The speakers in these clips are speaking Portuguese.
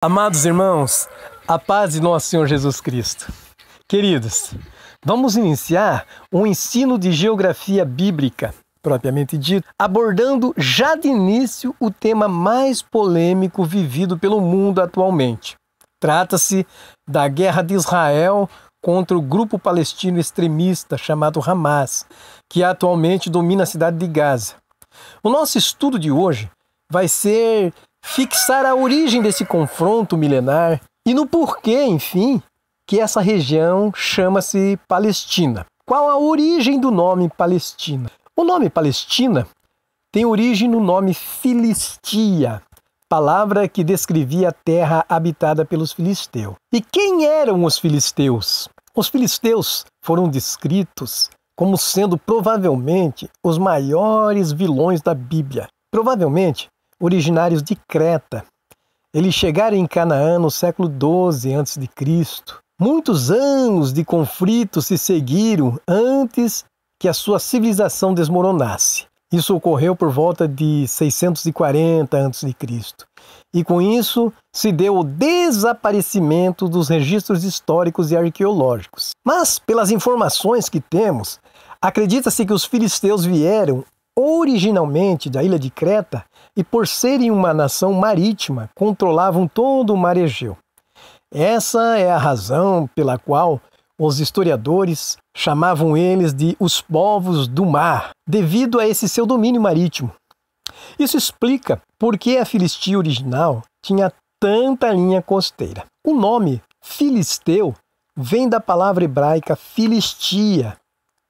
Amados irmãos, a paz de nosso Senhor Jesus Cristo. Queridos, vamos iniciar um ensino de geografia bíblica, propriamente dito, abordando já de início o tema mais polêmico vivido pelo mundo atualmente. Trata-se da guerra de Israel contra o grupo palestino extremista chamado Hamas, que atualmente domina a cidade de Gaza. O nosso estudo de hoje vai ser fixar a origem desse confronto milenar e no porquê, enfim, que essa região chama-se Palestina. Qual a origem do nome Palestina? O nome Palestina tem origem no nome Filistia, palavra que descrevia a terra habitada pelos filisteus. E quem eram os filisteus? Os filisteus foram descritos como sendo provavelmente os maiores vilões da Bíblia. Provavelmente originários de Creta. Eles chegaram em Canaã no século XII a.C. Muitos anos de conflito se seguiram antes que a sua civilização desmoronasse. Isso ocorreu por volta de 640 a.C. E com isso se deu o desaparecimento dos registros históricos e arqueológicos. Mas, pelas informações que temos, acredita-se que os filisteus vieram originalmente da ilha de Creta e, por serem uma nação marítima, controlavam todo o mar Egeu. Essa é a razão pela qual os historiadores chamavam eles de os povos do mar, devido a esse seu domínio marítimo. Isso explica por que a Filistia original tinha tanta linha costeira. O nome filisteu vem da palavra hebraica Filistia,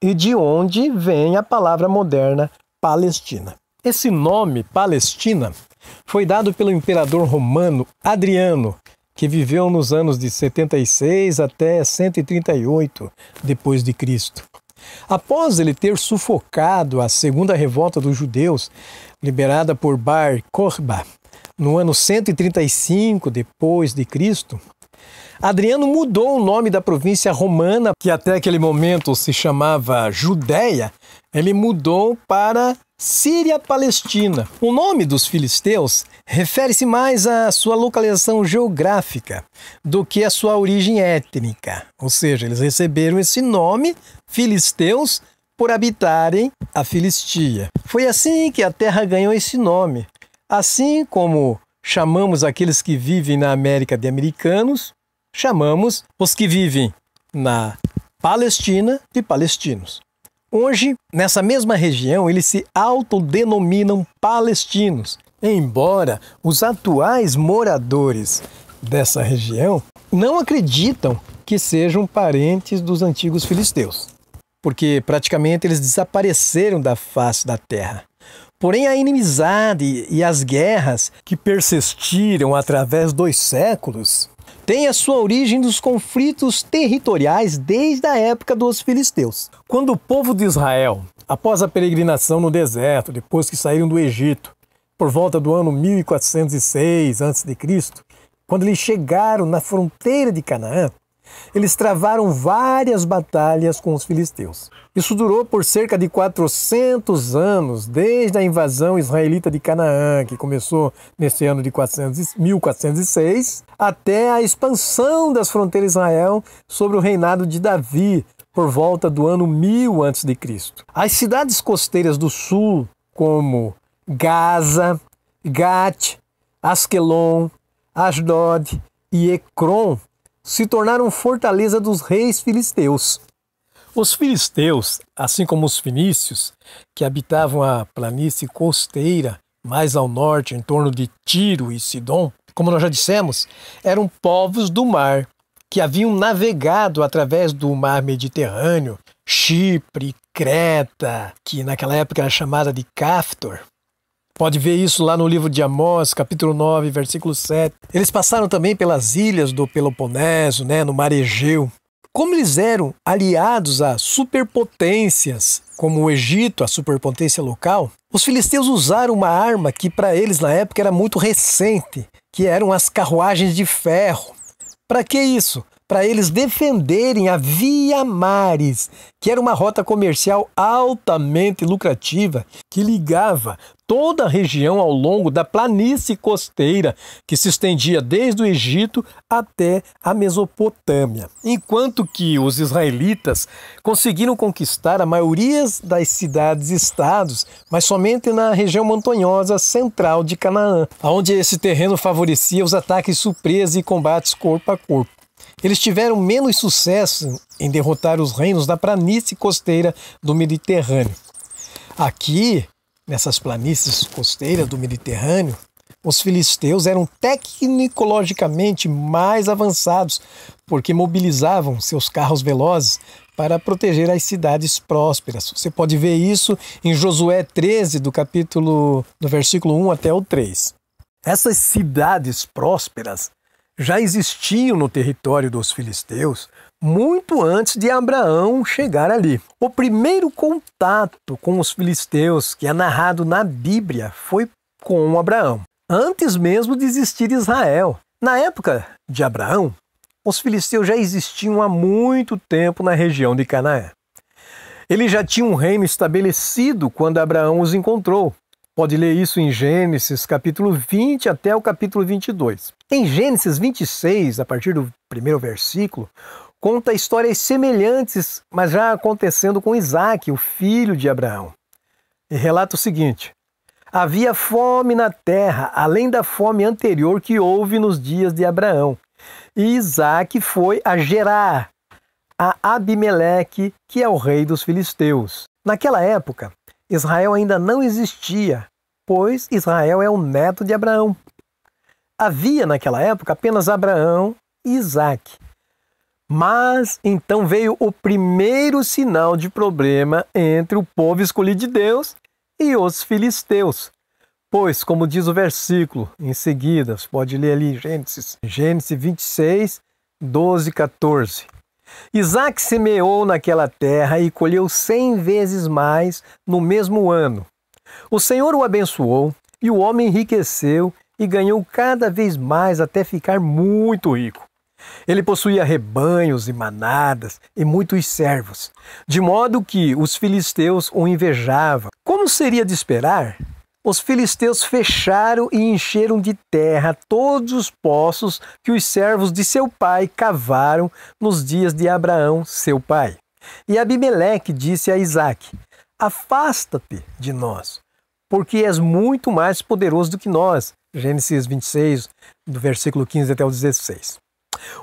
e de onde vem a palavra moderna Palestina. Esse nome, Palestina, foi dado pelo imperador romano Adriano, que viveu nos anos de 76 até 138 depois de Cristo. Após ele ter sufocado a segunda revolta dos judeus, liberada por Bar Kokhba, no ano 135 depois de Cristo, Adriano mudou o nome da província romana, que até aquele momento se chamava Judéia, ele mudou para Síria-Palestina. O nome dos filisteus refere-se mais à sua localização geográfica do que à sua origem étnica. Ou seja, eles receberam esse nome, filisteus, por habitarem a Filistia. Foi assim que a terra ganhou esse nome. Assim como chamamos aqueles que vivem na América de americanos, chamamos os que vivem na Palestina de palestinos. Hoje, nessa mesma região, eles se autodenominam palestinos, embora os atuais moradores dessa região não acreditam que sejam parentes dos antigos filisteus, porque praticamente eles desapareceram da face da terra. Porém, a inimizade e as guerras que persistiram através dos séculos tem a sua origem dos conflitos territoriais desde a época dos filisteus. Quando o povo de Israel, após a peregrinação no deserto, depois que saíram do Egito, por volta do ano 1406 a.C., quando eles chegaram na fronteira de Canaã, eles travaram várias batalhas com os filisteus. Isso durou por cerca de 400 anos, desde a invasão israelita de Canaã, que começou nesse ano de 1406, até a expansão das fronteiras de Israel sobre o reinado de Davi, por volta do ano 1000 a.C. As cidades costeiras do sul, como Gaza, Gat, Asquelon, Asdod e Ecrom, se tornaram fortaleza dos reis filisteus. Os filisteus, assim como os fenícios, que habitavam a planície costeira mais ao norte, em torno de Tiro e Sidom, como nós já dissemos, eram povos do mar, que haviam navegado através do mar Mediterrâneo, Chipre, Creta, que naquela época era chamada de Caftor. Pode ver isso lá no livro de Amós, capítulo 9, versículo 7. Eles passaram também pelas ilhas do Peloponeso, no mar Egeu. Como eles eram aliados a superpotências, como o Egito, a superpotência local, os filisteus usaram uma arma que para eles na época era muito recente, que eram as carruagens de ferro. Para que isso? para eles defenderem a Via Maris, que era uma rota comercial altamente lucrativa que ligava toda a região ao longo da planície costeira que se estendia desde o Egito até a Mesopotâmia. Enquanto que os israelitas conseguiram conquistar a maioria das cidades-estados, mas somente na região montanhosa central de Canaã, onde esse terreno favorecia os ataques surpresa e combates corpo a corpo. Eles tiveram menos sucesso em derrotar os reinos da planície costeira do Mediterrâneo. Aqui, nessas planícies costeiras do Mediterrâneo, os filisteus eram tecnologicamente mais avançados, porque mobilizavam seus carros velozes para proteger as cidades prósperas. Você pode ver isso em Josué 13, do versículo 1 até o 3. Essas cidades prósperas já existiam no território dos filisteus muito antes de Abraão chegar ali. O primeiro contato com os filisteus que é narrado na Bíblia foi com Abraão, antes mesmo de existir Israel. Na época de Abraão, os filisteus já existiam há muito tempo na região de Canaã. Eles já tinham um reino estabelecido quando Abraão os encontrou. Pode ler isso em Gênesis, capítulo 20 até o capítulo 22. Em Gênesis 26, a partir do primeiro versículo, conta histórias semelhantes, mas já acontecendo com Isaque, o filho de Abraão. E relata o seguinte: havia fome na terra, além da fome anterior que houve nos dias de Abraão. E Isaque foi a Gerar, a Abimeleque, que é o rei dos filisteus. Naquela época, Israel ainda não existia, pois Israel é o neto de Abraão. Havia naquela época apenas Abraão e Isaque. Mas então veio o primeiro sinal de problema entre o povo escolhido de Deus e os filisteus. Pois, como diz o versículo em seguida, você pode ler ali Gênesis 26, 12, 14. Isaque semeou naquela terra e colheu 100 vezes mais no mesmo ano. O Senhor o abençoou e o homem enriqueceu e ganhou cada vez mais até ficar muito rico. Ele possuía rebanhos e manadas e muitos servos, de modo que os filisteus o invejavam. Como seria de esperar, os filisteus fecharam e encheram de terra todos os poços que os servos de seu pai cavaram nos dias de Abraão, seu pai. E Abimeleque disse a Isaque: afasta-te de nós, porque és muito mais poderoso do que nós. Gênesis 26, do versículo 15 até o 16.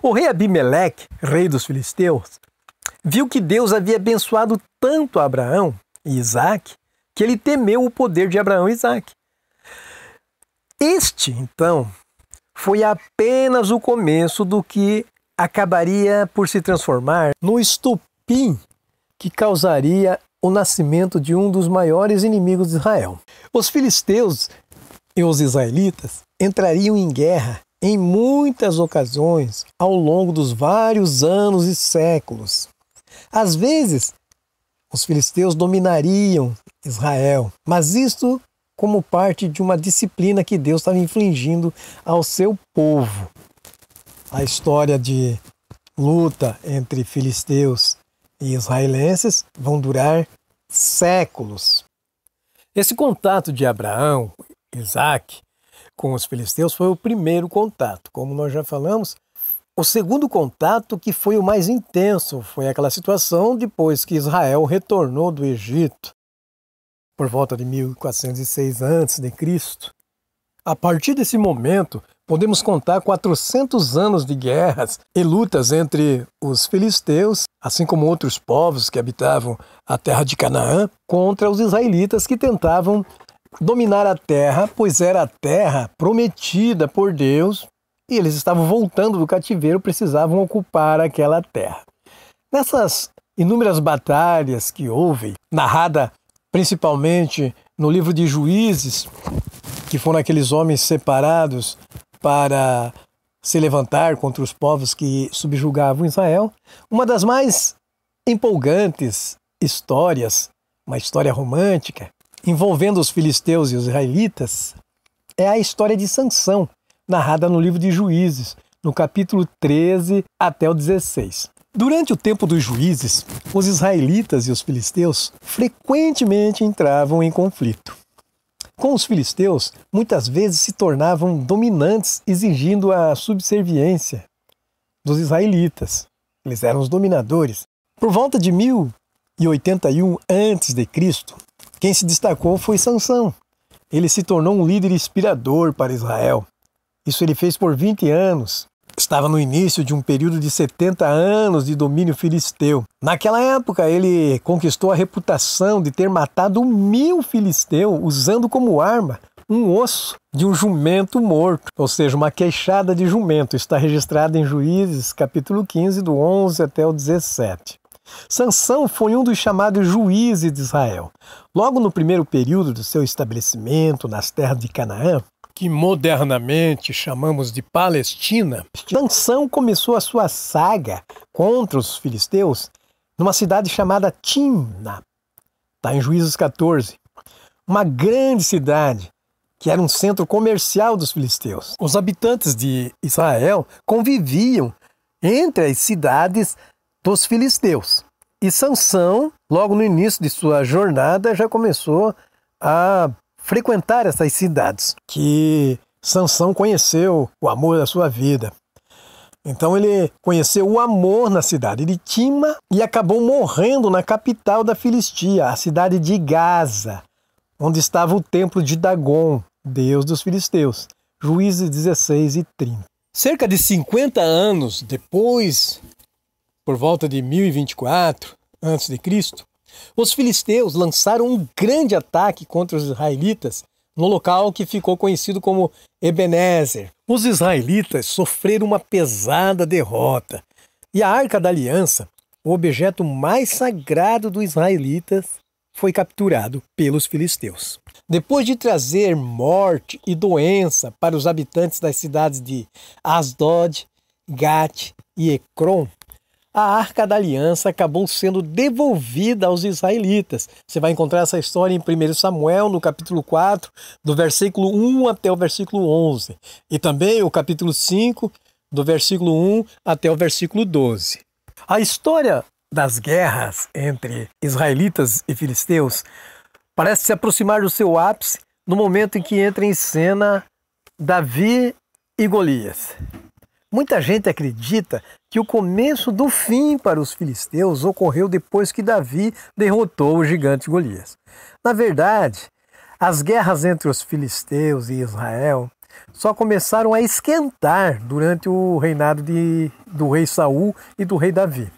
O rei Abimeleque, rei dos filisteus, viu que Deus havia abençoado tanto Abraão e Isaque, que ele temeu o poder de Abraão e Isaque. Este, então, foi apenas o começo do que acabaria por se transformar no estopim que causaria o nascimento de um dos maiores inimigos de Israel. Os filisteus e os israelitas entrariam em guerra em muitas ocasiões ao longo dos vários anos e séculos. Às vezes, os filisteus dominariam Israel, mas isto como parte de uma disciplina que Deus estava infligindo ao seu povo. A história de luta entre filisteus e israelenses vão durar séculos. Esse contato de Abraão, Isaque, com os filisteus foi o primeiro contato. Como nós já falamos, o segundo contato, que foi o mais intenso, foi aquela situação depois que Israel retornou do Egito, por volta de 1406 a.C. A partir desse momento, podemos contar 400 anos de guerras e lutas entre os filisteus, assim como outros povos que habitavam a terra de Canaã, contra os israelitas que tentavam dominar a terra, pois era a terra prometida por Deus e eles estavam voltando do cativeiro, precisavam ocupar aquela terra. Nessas inúmeras batalhas que houve, narrada principalmente no livro de Juízes, que foram aqueles homens separados para se levantar contra os povos que subjugavam Israel, uma das mais empolgantes histórias, uma história romântica, envolvendo os filisteus e os israelitas, é a história de Sansão, narrada no livro de Juízes, no capítulo 13 até o 16. Durante o tempo dos juízes, os israelitas e os filisteus frequentemente entravam em conflito. Com os filisteus, muitas vezes se tornavam dominantes, exigindo a subserviência dos israelitas. Eles eram os dominadores. Por volta de 1081 a.C., quem se destacou foi Sansão. Ele se tornou um líder inspirador para Israel. Isso ele fez por 20 anos. Estava no início de um período de 70 anos de domínio filisteu. Naquela época, ele conquistou a reputação de ter matado 1000 filisteus usando como arma um osso de um jumento morto, ou seja, uma queixada de jumento. Está registrado em Juízes, capítulo 15, do 11 até o 17. Sansão foi um dos chamados juízes de Israel. Logo no primeiro período do seu estabelecimento nas terras de Canaã, que modernamente chamamos de Palestina, Sansão começou a sua saga contra os filisteus numa cidade chamada Timna. Está em Juízes 14. Uma grande cidade que era um centro comercial dos filisteus. Os habitantes de Israel conviviam entre as cidades dos filisteus. E Sansão, logo no início de sua jornada, já começou a frequentar essas cidades, que Sansão conheceu o amor da sua vida. Então ele conheceu o amor na cidade de Timna e acabou morrendo na capital da Filistia, a cidade de Gaza, onde estava o templo de Dagon, deus dos filisteus. Juízes 16 e 30. Cerca de 50 anos depois, por volta de 1024 a.C., os filisteus lançaram um grande ataque contra os israelitas no local que ficou conhecido como Ebenezer. Os israelitas sofreram uma pesada derrota e a Arca da Aliança, o objeto mais sagrado dos israelitas, foi capturado pelos filisteus. Depois de trazer morte e doença para os habitantes das cidades de Asdod, Gat e Ecrom, a Arca da Aliança acabou sendo devolvida aos israelitas. Você vai encontrar essa história em 1 Samuel, no capítulo 4, do versículo 1 até o versículo 11. E também o capítulo 5, do versículo 1 até o versículo 12. A história das guerras entre israelitas e filisteus parece se aproximar do seu ápice no momento em que entra em cena Davi e Golias. Muita gente acredita que o começo do fim para os filisteus ocorreu depois que Davi derrotou o gigante Golias. Na verdade, as guerras entre os filisteus e Israel só começaram a esquentar durante o reinado do rei Saul e do rei Davi.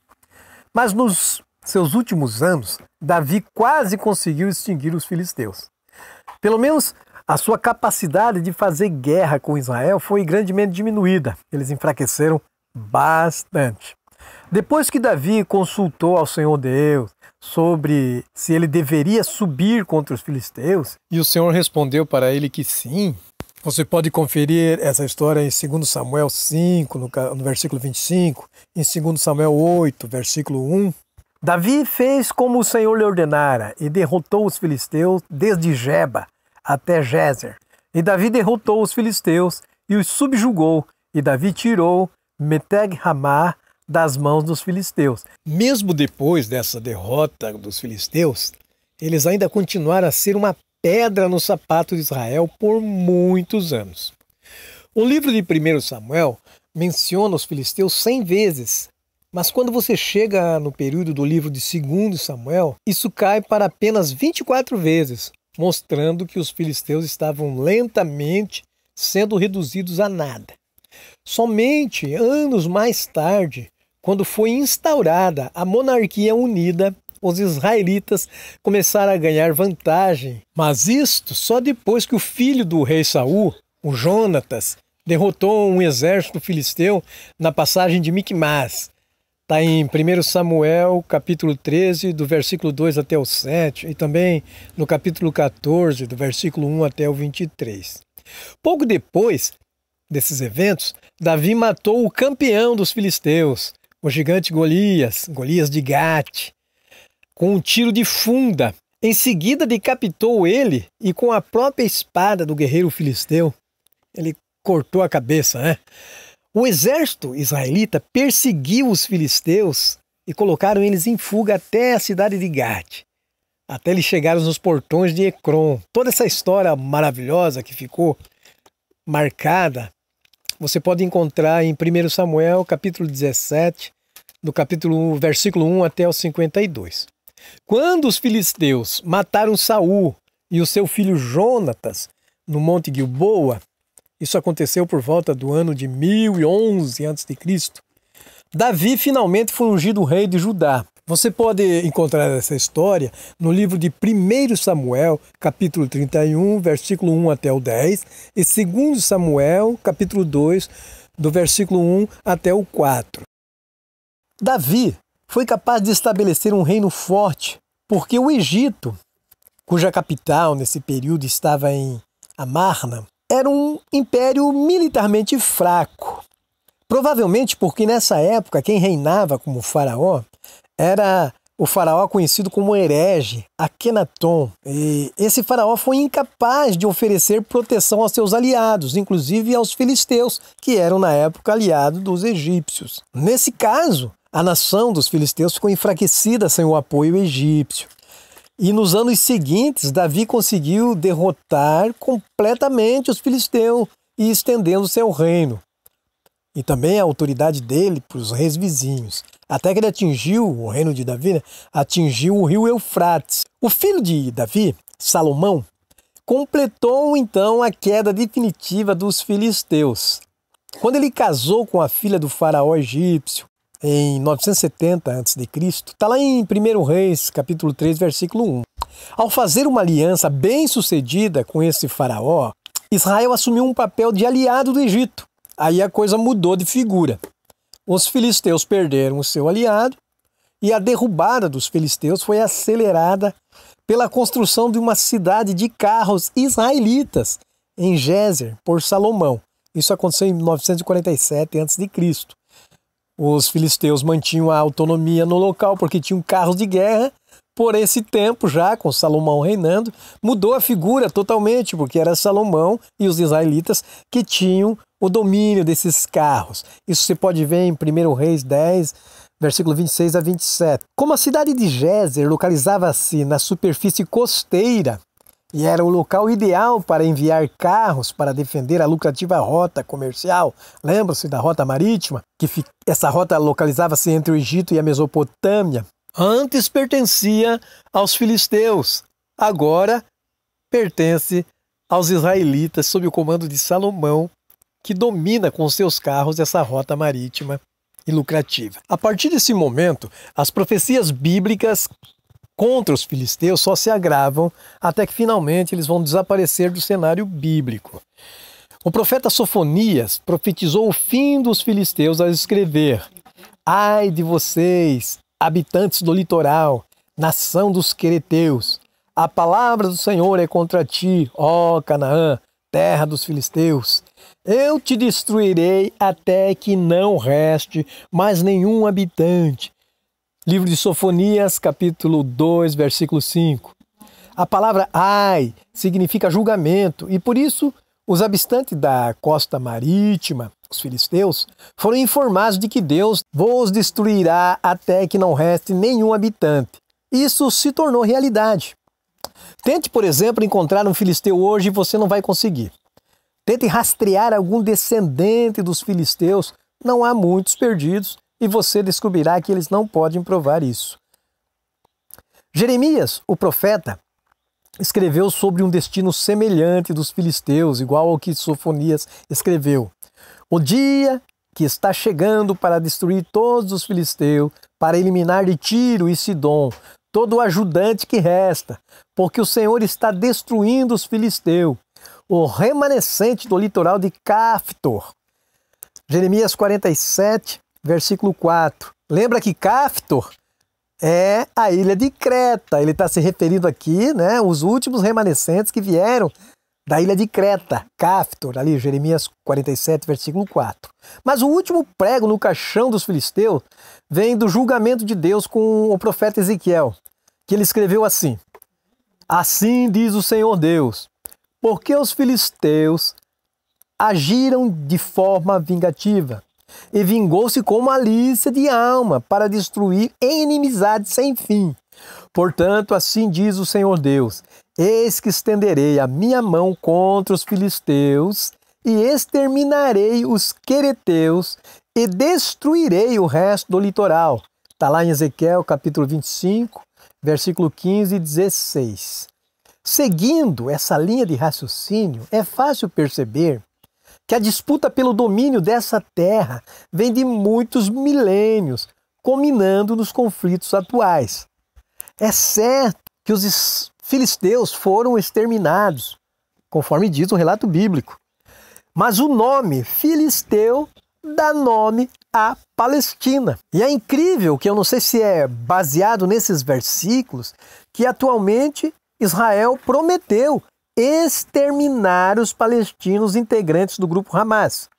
Mas nos seus últimos anos, Davi quase conseguiu extinguir os filisteus. Pelo menos a sua capacidade de fazer guerra com Israel foi grandemente diminuída. Eles enfraqueceram bastante. Depois que Davi consultou ao Senhor Deus sobre se ele deveria subir contra os filisteus, e o Senhor respondeu para ele que sim. Você pode conferir essa história em 2 Samuel 5, no versículo 25, em 2 Samuel 8, versículo 1. Davi fez como o Senhor lhe ordenara e derrotou os filisteus desde Geba até Gézer. E Davi derrotou os filisteus e os subjugou, e Davi tirou Meteg-Ramá das mãos dos filisteus. Mesmo depois dessa derrota dos filisteus, eles ainda continuaram a ser uma pedra no sapato de Israel por muitos anos. O livro de 1 Samuel menciona os filisteus 100 vezes, mas quando você chega no período do livro de 2 Samuel, isso cai para apenas 24 vezes, mostrando que os filisteus estavam lentamente sendo reduzidos a nada. Somente anos mais tarde, quando foi instaurada a monarquia unida, os israelitas começaram a ganhar vantagem. Mas isto só depois que o filho do rei Saul, o Jonatas, derrotou um exército filisteu na passagem de Micmas. Está em 1 Samuel, capítulo 13, do versículo 2 até o 7, e também no capítulo 14, do versículo 1 até o 23. Pouco depois desses eventos, Davi matou o campeão dos filisteus, o gigante Golias, Golias de Gate, com um tiro de funda. Em seguida, decapitou ele e com a própria espada do guerreiro filisteu, ele cortou a cabeça, né? O exército israelita perseguiu os filisteus e colocaram eles em fuga até a cidade de Gate, até eles chegaram nos portões de Ecrom. Toda essa história maravilhosa que ficou marcada, você pode encontrar em 1 Samuel, capítulo 17, no capítulo 1, versículo 1 até o 52. Quando os filisteus mataram Saul e o seu filho Jonatas no Monte Gilboa, isso aconteceu por volta do ano de 1011 a.C., Davi finalmente foi ungido rei de Judá. Você pode encontrar essa história no livro de 1 Samuel, capítulo 31, versículo 1 até o 10, e 2 Samuel, capítulo 2, do versículo 1 até o 4. Davi foi capaz de estabelecer um reino forte, porque o Egito, cuja capital nesse período estava em Amarna, era um império militarmente fraco. Provavelmente porque nessa época quem reinava como faraó era o faraó conhecido como herege, Akenaton. E esse faraó foi incapaz de oferecer proteção aos seus aliados, inclusive aos filisteus, que eram na época aliados dos egípcios. Nesse caso, a nação dos filisteus ficou enfraquecida sem o apoio egípcio. E nos anos seguintes, Davi conseguiu derrotar completamente os filisteus e estendendo seu reino. E também a autoridade dele para os reis vizinhos. Até que ele atingiu, o reino de Davi, né, atingiu o rio Eufrates. O filho de Davi, Salomão, completou então a queda definitiva dos filisteus. Quando ele casou com a filha do faraó egípcio, em 970 a.C., está lá em 1 Reis, capítulo 3, versículo 1. Ao fazer uma aliança bem-sucedida com esse faraó, Israel assumiu um papel de aliado do Egito. Aí a coisa mudou de figura. Os filisteus perderam o seu aliado e a derrubada dos filisteus foi acelerada pela construção de uma cidade de carros israelitas em Gézer por Salomão. Isso aconteceu em 947 a.C. Os filisteus mantinham a autonomia no local porque tinham carros de guerra. Por esse tempo, já com Salomão reinando, mudou a figura totalmente, porque era Salomão e os israelitas que tinham o domínio desses carros. Isso você pode ver em 1 Reis 10, versículo 26 a 27. Como a cidade de Gézer localizava-se na superfície costeira e era o local ideal para enviar carros para defender a lucrativa rota comercial, lembra-se da rota marítima? Essa rota localizava-se entre o Egito e a Mesopotâmia. Antes pertencia aos filisteus, agora pertence aos israelitas sob o comando de Salomão, que domina com seus carros essa rota marítima e lucrativa. A partir desse momento, as profecias bíblicas contra os filisteus só se agravam até que finalmente eles vão desaparecer do cenário bíblico. O profeta Sofonias profetizou o fim dos filisteus ao escrever: "Ai de vocês, habitantes do litoral, nação dos quereteus, a palavra do Senhor é contra ti, ó Canaã, terra dos filisteus. Eu te destruirei até que não reste mais nenhum habitante." Livro de Sofonias, capítulo 2, versículo 5. A palavra ai significa julgamento e por isso os habitantes da costa marítima, os filisteus, foram informados de que Deus vos destruirá até que não reste nenhum habitante. Isso se tornou realidade. Tente, por exemplo, encontrar um filisteu hoje e você não vai conseguir. Tente rastrear algum descendente dos filisteus, não há muitos perdidos e você descobrirá que eles não podem provar isso. Jeremias, o profeta, escreveu sobre um destino semelhante dos filisteus, igual ao que Sofonias escreveu. O dia que está chegando para destruir todos os filisteus, para eliminar de Tiro e Sidom todo o ajudante que resta, porque o Senhor está destruindo os filisteus, o remanescente do litoral de Caftor. Jeremias 47, versículo 4. Lembra que Caftor é a ilha de Creta. Ele está se referindo aqui, né, os últimos remanescentes que vieram da ilha de Creta, Caftor, ali, Jeremias 47, versículo 4. Mas o último prego no caixão dos filisteus vem do julgamento de Deus com o profeta Ezequiel, que ele escreveu assim: "Assim diz o Senhor Deus, porque os filisteus agiram de forma vingativa, e vingou-se com malícia de alma para destruir em inimizade sem fim. Portanto, assim diz o Senhor Deus: eis que estenderei a minha mão contra os filisteus e exterminarei os quereteus e destruirei o resto do litoral. Está lá em Ezequiel capítulo 25, versículo 15 e 16. Seguindo essa linha de raciocínio, é fácil perceber que a disputa pelo domínio dessa terra vem de muitos milênios, culminando nos conflitos atuais. É certo que os filisteus foram exterminados, conforme diz o relato bíblico. Mas o nome filisteu dá nome à Palestina. E é incrível que eu não sei se é baseado nesses versículos que atualmente Israel prometeu exterminar os palestinos integrantes do grupo Hamas.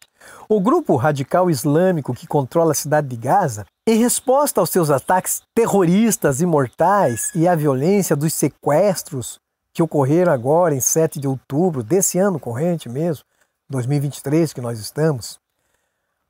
O grupo radical islâmico que controla a cidade de Gaza, em resposta aos seus ataques terroristas e mortais e à violência dos sequestros que ocorreram agora em 7 de outubro desse ano corrente mesmo, 2023 que nós estamos,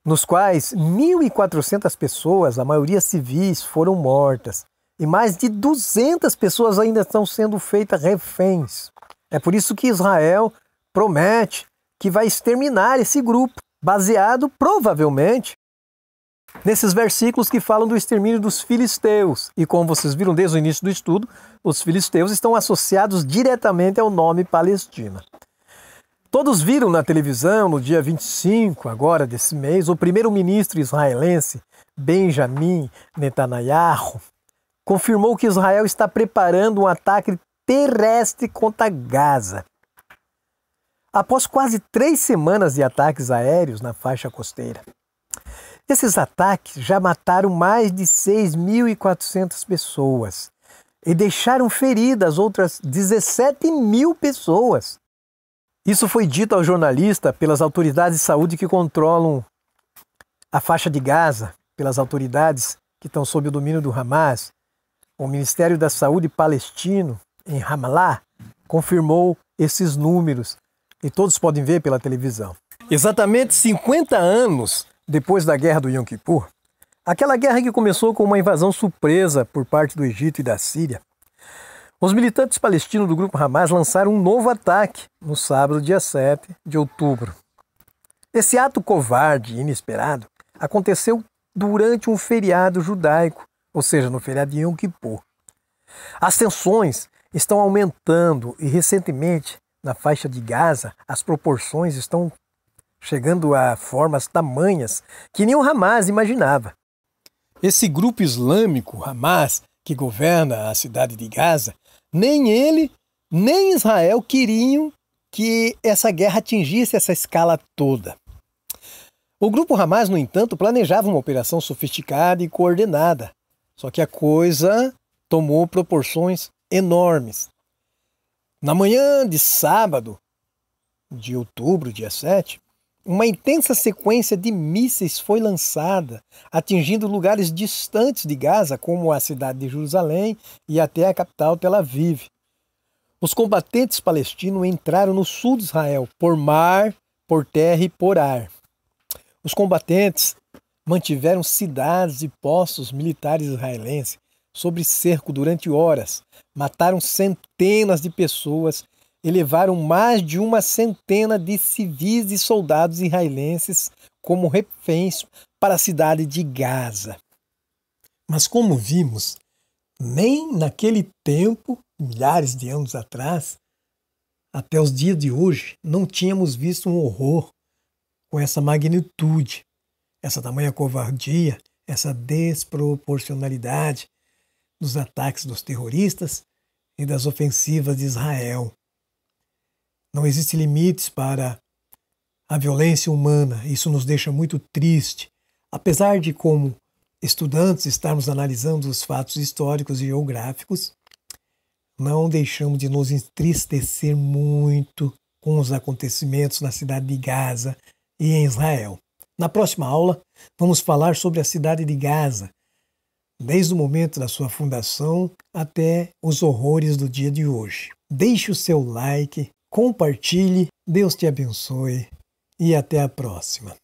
nos quais 1.400 pessoas, a maioria civis, foram mortas e mais de 200 pessoas ainda estão sendo feitas reféns. É por isso que Israel promete que vai exterminar esse grupo, baseado provavelmente nesses versículos que falam do extermínio dos filisteus. E como vocês viram desde o início do estudo, os filisteus estão associados diretamente ao nome Palestina. Todos viram na televisão, no dia 25 agora desse mês, o primeiro-ministro israelense, Benjamin Netanyahu, confirmou que Israel está preparando um ataque terrestre contra Gaza. Após quase 3 semanas de ataques aéreos na faixa costeira. Esses ataques já mataram mais de 6.400 pessoas e deixaram feridas outras 17.000 pessoas. Isso foi dito ao jornalista pelas autoridades de saúde que controlam a faixa de Gaza, pelas autoridades que estão sob o domínio do Hamas. O Ministério da Saúde palestino, em Ramallah, confirmou esses números e todos podem ver pela televisão. Exatamente 50 anos depois da Guerra do Yom Kippur, aquela guerra que começou com uma invasão surpresa por parte do Egito e da Síria, os militantes palestinos do grupo Hamas lançaram um novo ataque no sábado, dia 7 de outubro. Esse ato covarde e inesperado aconteceu durante um feriado judaico, ou seja, no feriado de Yom Kippur. As tensões estão aumentando e, recentemente, na faixa de Gaza, as proporções estão chegando a formas tamanhas que nem o Hamas imaginava. Esse grupo islâmico, Hamas, que governa a cidade de Gaza, nem ele, nem Israel queriam que essa guerra atingisse essa escala toda. O grupo Hamas, no entanto, planejava uma operação sofisticada e coordenada, só que a coisa tomou proporções enormes. Na manhã de sábado, de outubro, dia 7, uma intensa sequência de mísseis foi lançada, atingindo lugares distantes de Gaza, como a cidade de Jerusalém e até a capital Tel Aviv. Os combatentes palestinos entraram no sul de Israel, por mar, por terra e por ar. Os combatentes mantiveram cidades e postos militares israelenses sob cerco durante horas, mataram centenas de pessoas e levaram mais de uma centena de civis e soldados israelenses como reféns para a cidade de Gaza. Mas como vimos, nem naquele tempo, milhares de anos atrás, até os dias de hoje, não tínhamos visto um horror com essa magnitude, essa tamanha covardia, essa desproporcionalidade dos ataques dos terroristas e das ofensivas de Israel. Não existem limites para a violência humana. Isso nos deixa muito triste. Apesar de, como estudantes, estarmos analisando os fatos históricos e geográficos, não deixamos de nos entristecer muito com os acontecimentos na cidade de Gaza e em Israel. Na próxima aula, vamos falar sobre a cidade de Gaza, desde o momento da sua fundação até os horrores do dia de hoje. Deixe o seu like, compartilhe, Deus te abençoe e até a próxima.